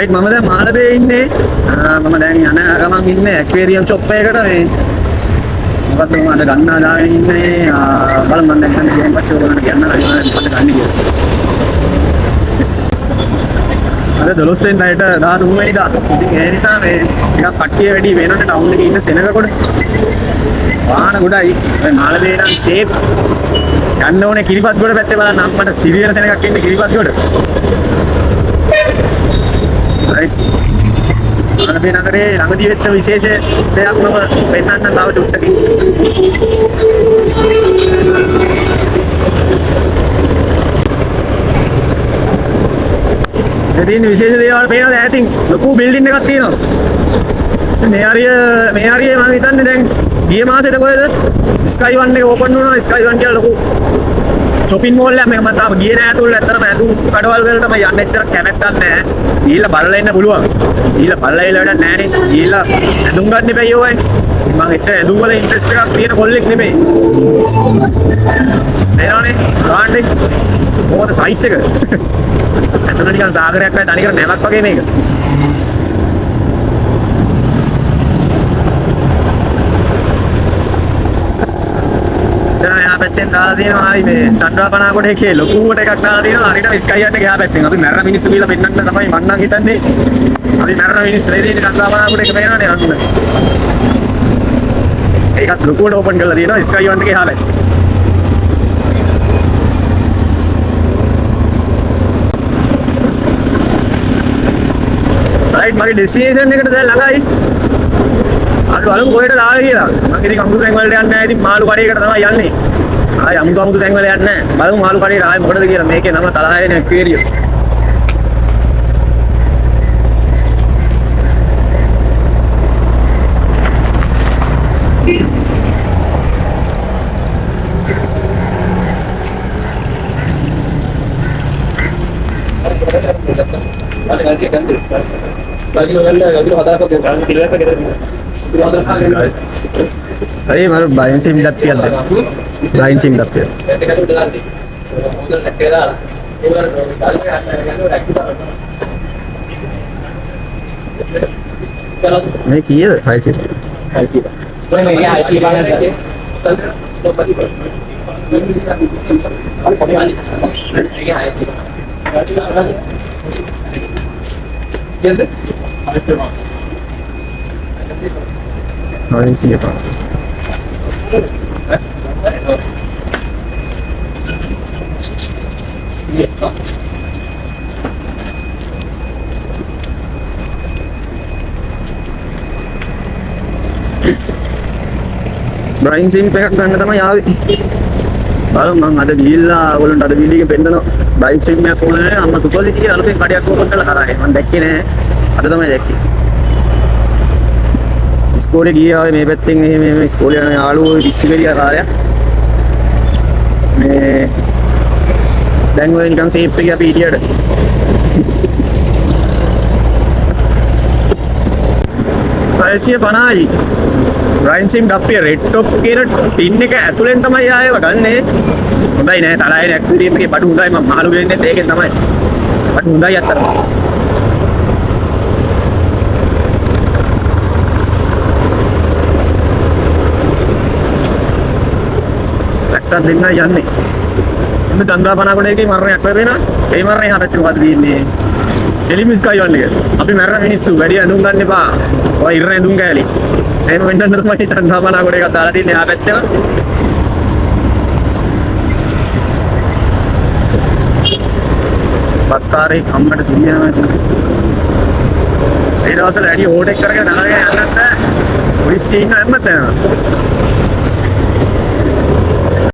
Right මම දැන් මාළඹේ ඉන්නේ. මම දැන් යන ගමන් ඉන්නේ ඇක්වේරියම් ෂොප් එකකට මේ. මොකද මම අද ගන්නවා දාගෙන ඉන්නේ. බලන්න මම දැන් ගියන් පස්සේ ඔයගොල්ලන්ට කියන්න මම ගන්න කියලා. අද 12 වෙනිදාට 13 වෙනිදා. ඉතින් ඒ නිසා මේ ටිකක් කට්ටිය වැඩි වෙනකොට ටවුන් එකේ ඉන්න සෙනගකොට. වාහන ගොඩයි. මේ මාළඹේ නම් ෂේප් යන්න ඕනේ කිරිපත් ගොඩ පැත්තේ බලන්න අම්මට සිරියන සෙනගක් ඉන්නේ කිරිපත් ගොඩ. මාළඹේ නගරේ ළඟදී වෙච්ච විශේෂ දෙයක් මම පෙන්නන්න තව චුට්ටකින්. ඉතින් විශේෂ දේවල් පේනවාද ඈතින් ලොකු බිල්ඩින් එකක් තියෙනවා. මේ හරිය මම හිතන්නේ දැන් ගිය මාසෙද කොහෙද ස්කයි වන් එක ඕපන් වුණා. ස්කයි වන් කියලා ලොකු shopping mall එකක්. මේක මම තාම ගියේ නෑ ඇතුළට. ඇත්තටම ඇඳුම් කඩවල් වලට මම යන්න එච්චර කැමැත්තක් නෑ. ගිහිල්ලා බලලා ඉන්න පුළුවන්. ගිහිල්ලා බලලා ඉන්න වැඩක් නෑනේ. ගිහිල්ලා ඇඳුම් ගන්න එපා යෝයි. මම එච්චර ඇඳුම් වල ඉන්ට්‍රස්ට් එකක් තියෙන කොල්ලෙක් නෙමෙයි. නේනෝනේ ගාන්නේ. මොකද සයිස් එක. ඇත්තට නිකන් සාගරයක් වගේ තනිකර නැවක් වගේ මේක. එයා පැත්තෙන් දාලා තියෙනවා ආයි මේ චන්ද්‍රාපනාකොට එකේ ලොකුවට එකක් දාලා තියෙනවා. හරියට ස්කයි යන්න ගියා පැත්තෙන්. අපි මැරෙන මිනිස්සු කියලා පෙන්නන්න තමයි මම නම් හිතන්නේ. අපි මැරෙන මිනිස්සු නේ තියෙන චන්ද්‍රාපනාකොට එක පේනවනේ අන්න. ඒකත් ලොකුවට ඕපන් කරලා තියෙනවා ස්කයි යන්න ගියා පැත්තෙන්. රයිට් මගේ ඩෙස්ටිනේෂන් එකට දැන් ළඟයි. අලු කොහෙටද ආවේ කියලා. මම ඉතින් අමුතු තැන් වලට යන්නේ නැහැ. ඉතින් මාළු කඩේකට තමයි යන්නේ. ආයි අමුතු තැන් වල යන්නේ නැහැ. බලමු මාළු කඩේට ආයේ මොකටද කියලා. මේකේ නම තලහයනේ ඇක්වේරියම්. अरे मारो ब्राइन सिम डट किया दे ब्राइन सिम डट किया मैं किए हाई सिम नहीं ये हाई सिम हाई सिम ब्राइन सिम पे ගන්න තමයි ආවේ. බලමු මම අද ගිහිල්ලා ඔයගොල්ලන්ට අද වීඩියෝ එකේ පෙන්නනවා. බයික් සිම් එකක් ඕනේ අම්මා සුපර් සිටි කියලා අලුතෙන් කඩයක් ඕපන් කරලා කරානේ. මම දැක්කේ නෑ. අද තමයි දැක්කේ. ඉස්කෝලේ ගියා මේ පැත්තෙන් මේ ඉස්කෝලේ යන යාළුවෝ ඉස්සිගරියා කාලයක්. මේ දැන් ඔය නිකන් සේප් එක අපි හිටියට. ප්‍රයිස් 50යි. බ්‍රයින් සිම් ඩප්පිය රෙඩ් ටොප් කියන ටින් එක ඇතුලෙන් තමයි ආයෙව ගන්නෙ. හොඳයි නෑ තරහේ ඇක්වේරියම් එකේ බඩු හොඳයි. මම මාළු ගෙන්නේ ඒකෙන් තමයි. බඩු හොඳයි අත්තට. ලස්සන දෙන්න යන්නේ. ඉතින් චන්ද්‍රාපනාකොට එකේ මරණයක් වෙනවා. ඒ මරණය හැපැත්තේ මොකද තියෙන්නේ? එලිමිස් කයි වන්නේ. අපි මරණ මිනිස්සු වැඩි ඇඳුම් ගන්න එපා. ඔය ඉරණ ඇඳුම් කෑලි. එහෙම වෙන්න තමයි චන්ද්‍රාපනාකොට එකක් දාලා තින්නේ ආ පැත්තේ. බත්තාරේ අම්මට සිහියනවා. ඒ දවස්වල වැඩි ඕටෙක් කරගෙන දාගෙන යන්නත් බෑ. පොලිසිය ඉන්න හැමතැනම.